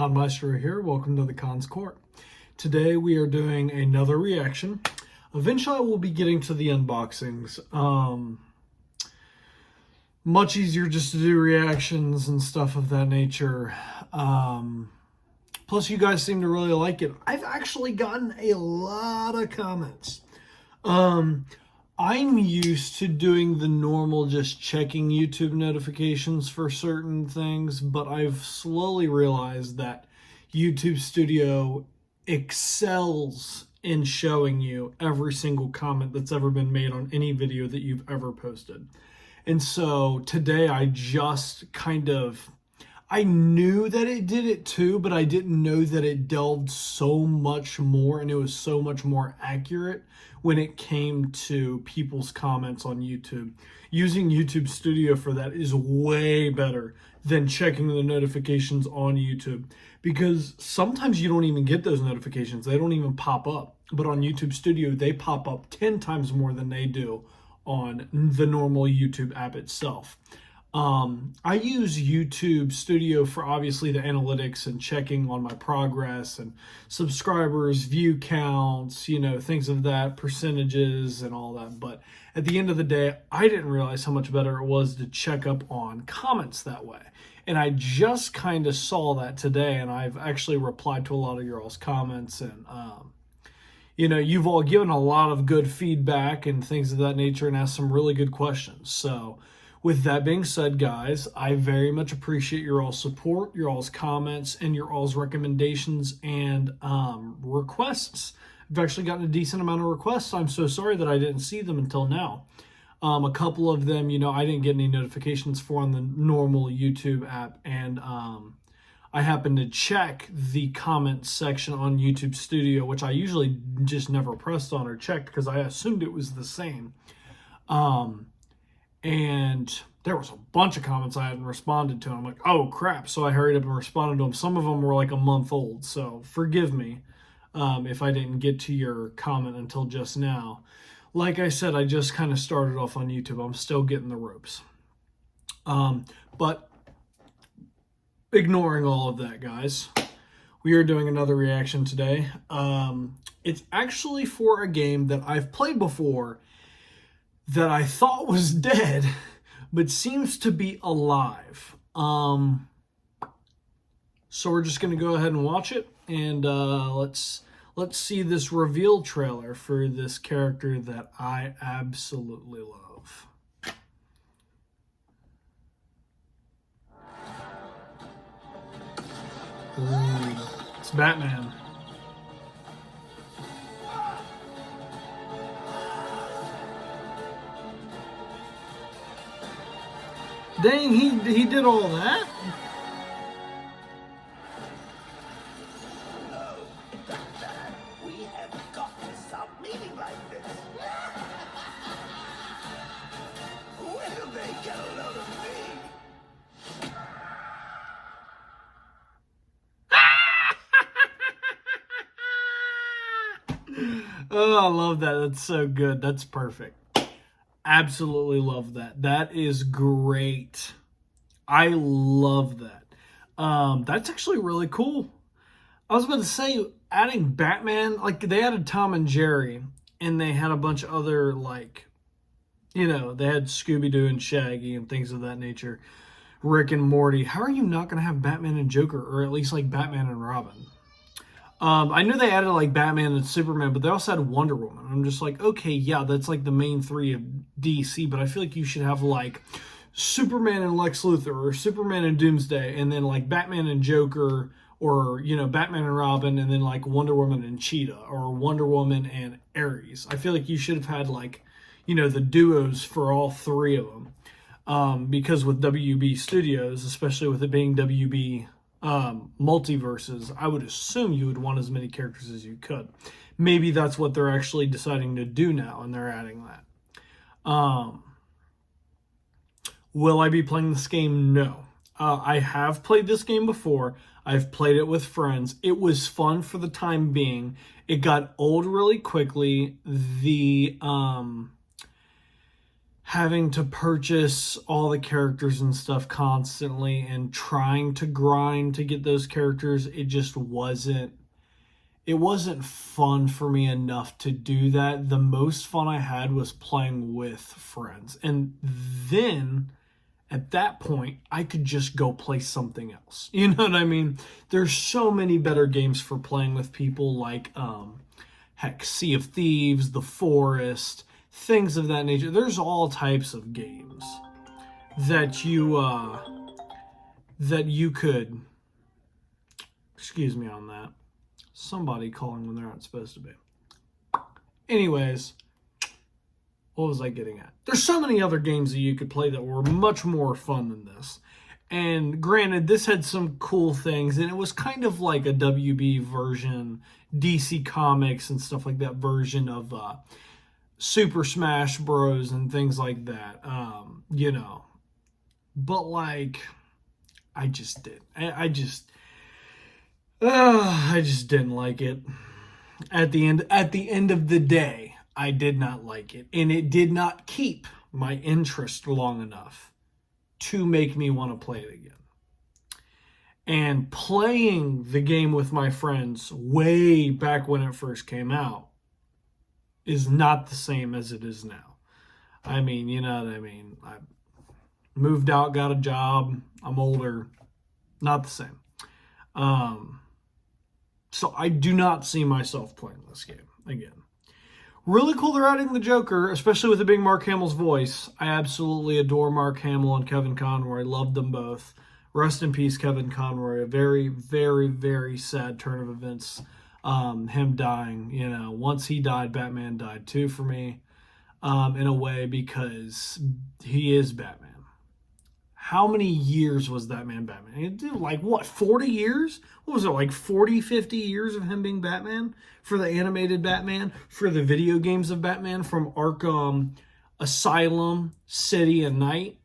Con Maestro here. Welcome to the Con's Court. Today we are doing another reaction. Eventually I will be getting to the unboxings. Much easier just to do reactions and stuff of that nature. Plus you guys seem to really like it. I've actually gotten a lot of comments. I'm used to doing the normal just checking YouTube notifications for certain things, but I've slowly realized that YouTube Studio excels in showing you every single comment that's ever been made on any video that you've ever posted. And so today I knew that it did it too, but I didn't know that it delved so much more and it was so much more accurate when it came to people's comments on YouTube. Using YouTube Studio for that is way better than checking the notifications on YouTube, because sometimes you don't even get those notifications. They don't even pop up. But on YouTube Studio, they pop up 10 times more than they do on the normal YouTube app itself. I use YouTube Studio for obviously the analytics and checking on my progress and subscribers, view counts, things of that, percentages and all that. But at the end of the day, I didn't realize how much better it was to check up on comments that way. And I just kind of saw that today, and I've actually replied to a lot of your all's comments, and you've all given a lot of good feedback and things of that nature and asked some really good questions. So with that being said, guys, I very much appreciate your all's support, your all's comments, and your all's recommendations and requests. I've actually gotten a decent amount of requests. I'm so sorry that I didn't see them until now. A couple of them, I didn't get any notifications for on the normal YouTube app, and I happened to check the comments section on YouTube Studio, which I usually just never pressed on or checked because I assumed it was the same. And there was a bunch of comments I hadn't responded to. And I'm like, oh crap. So I hurried up and responded to them. Some of them were like a month old. So forgive me if I didn't get to your comment until just now. Like I said, I just kind of started off on YouTube. I'm still getting the ropes. But ignoring all of that, guys, we are doing another reaction today. It's actually for a game that I've played before that I thought was dead, but seems to be alive. So we're just going to go ahead and watch it, and let's see this reveal trailer for this character that I absolutely love. Ooh, it's Batman. Dang, he did all that? We have got to stop meeting like this. When do they get a load of me? Oh, I love that. That's so good. That's perfect. Absolutely love that. That is great. I love that. That's actually really cool. I was about to say, adding Batman, like they added Tom and Jerry, and they had a bunch of other, they had Scooby-Doo and Shaggy and things of that nature. Rick and Morty. How are you not going to have Batman and Joker, or at least like Batman and Robin? I know they added like Batman and Superman, but they also had Wonder Woman. I'm just like, okay, yeah, that's like the main three of DC, but I feel like you should have like Superman and Lex Luthor, or Superman and Doomsday, and then like Batman and Joker, or, Batman and Robin, and then like Wonder Woman and Cheetah, or Wonder Woman and Ares. I feel like you should have had like, the duos for all three of them. Because with WB Studios, especially with it being WB multiverses, I would assume you would want as many characters as you could. Maybe that's what they're actually deciding to do now, and they're adding that. Will I be playing this game? No. I have played this game before. I've played it with friends. It was fun for the time being. It got old really quickly. The having to purchase all the characters and stuff constantly and trying to grind to get those characters, it wasn't fun for me enough to do that. The most fun I had was playing with friends. And then at that point, I could just go play something else. You know what I mean? There's so many better games for playing with people, like heck, Sea of Thieves, The Forest, things of that nature. There's all types of games that you could, excuse me on that. Somebody calling when they're not supposed to be. Anyways, what was I getting at? There's so many other games that you could play that were much more fun than this. And granted, this had some cool things, and it was kind of like a WB version, DC Comics and stuff like that version of Super Smash Bros. And things like that. You know. But like, I just did. I just didn't like it. At the end of the day, I did not like it, and it did not keep my interest long enough to make me want to play it again. And playing the game with my friends way back when it first came out is not the same as it is now. I mean, you know what I mean? I moved out, got a job, I'm older, not the same. So I do not see myself playing this game again. Really cool they're adding the Joker, especially with it being Mark Hamill's voice. I absolutely adore Mark Hamill and Kevin Conroy. Love them both. Rest in peace, Kevin Conroy. A very, very, very sad turn of events. Him dying. You know, once he died, Batman died too for me. In a way, because he is Batman. How many years was that man Batman? It did like, what, 40 years? What was it, like 40, 50 years of him being Batman? For the animated Batman? For the video games of Batman? From Arkham Asylum, City, and Night?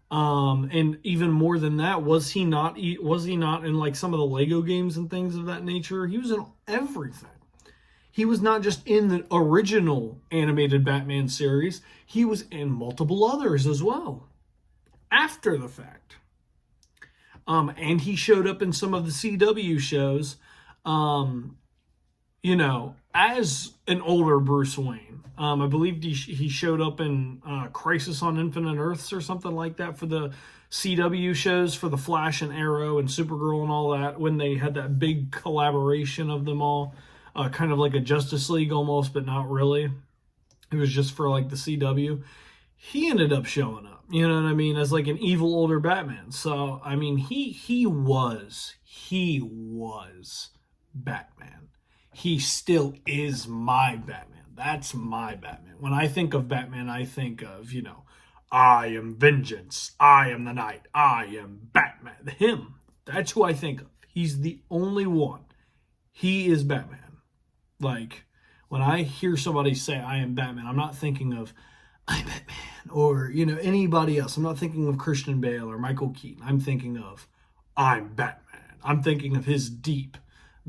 And even more than that, was he not in like some of the Lego games and things of that nature? He was in everything. He was not just in the original animated Batman series. He was in multiple others as well. After the fact. And he showed up in some of the CW shows, you know, as an older Bruce Wayne. I believe he showed up in Crisis on Infinite Earths or something like that for the CW shows, for the Flash and Arrow and Supergirl and all that, when they had that big collaboration of them all. Kind of like a Justice League almost, but not really. It was just for like the CW. He ended up showing up, you know what I mean, as like an evil older Batman. So, I mean, he was Batman. He still is my Batman. That's my Batman. When I think of Batman, I think of, you know, I am vengeance. I am the night. I am Batman. Him. That's who I think of. He's the only one. He is Batman. Like, when I hear somebody say I am Batman, I'm not thinking of I'm Batman or, you know, anybody else. I'm not thinking of Christian Bale or Michael Keaton. I'm thinking of I'm Batman. I'm thinking of his deep,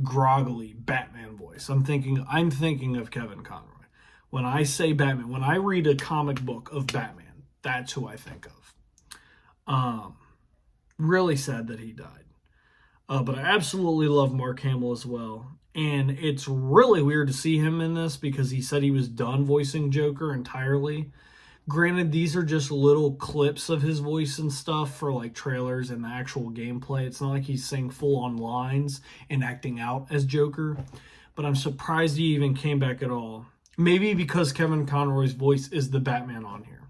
groggly Batman voice. I'm thinking of Kevin Conroy. When I say Batman, when I read a comic book of Batman, that's who I think of. Really sad that he died. But I absolutely love Mark Hamill as well. And it's really weird to see him in this because he said he was done voicing Joker entirely. Granted, these are just little clips of his voice and stuff for like trailers and the actual gameplay. It's not like he's saying full-on lines and acting out as Joker. But I'm surprised he even came back at all. Maybe because Kevin Conroy's voice is the Batman on here.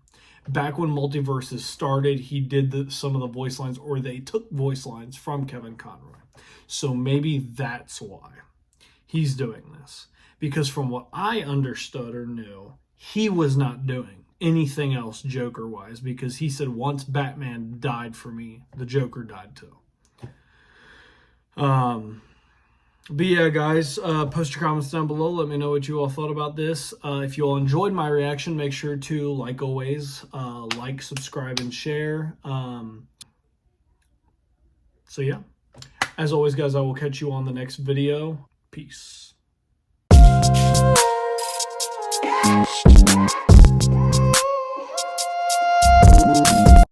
Back when Multiversus started, he did some of the voice lines, or they took voice lines from Kevin Conroy. So maybe that's why he's doing this. Because from what I understood or knew, he was not doing anything else Joker-wise, because he said once Batman died for me, the Joker died too. But yeah, guys, post your comments down below. Let me know what you all thought about this. If you all enjoyed my reaction, make sure to, like always, like, subscribe, and share. So yeah, as always, guys, I will catch you on the next video. Peace.